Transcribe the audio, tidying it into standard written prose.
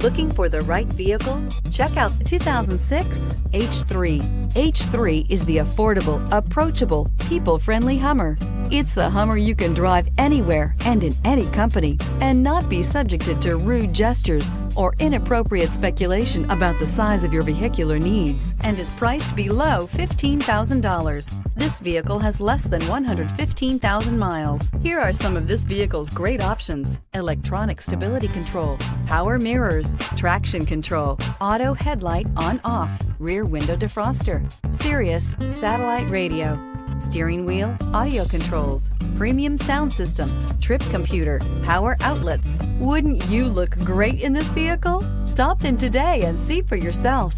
Looking for the right vehicle? Check out the 2006 H3. H3 is the affordable, approachable, people-friendly Hummer. It's the Hummer you can drive anywhere and in any company and not be subjected to rude gestures or inappropriate speculation about the size of your vehicular needs, and is priced below $15,000. This vehicle has less than 115,000 miles. Here are some of this vehicle's great options: electronic stability control, power mirrors, traction control, auto headlight on/off, rear window defroster, Sirius satellite radio, steering wheel audio controls, premium sound system, trip computer, power outlets. Wouldn't you look great in this vehicle? Stop in today and see for yourself.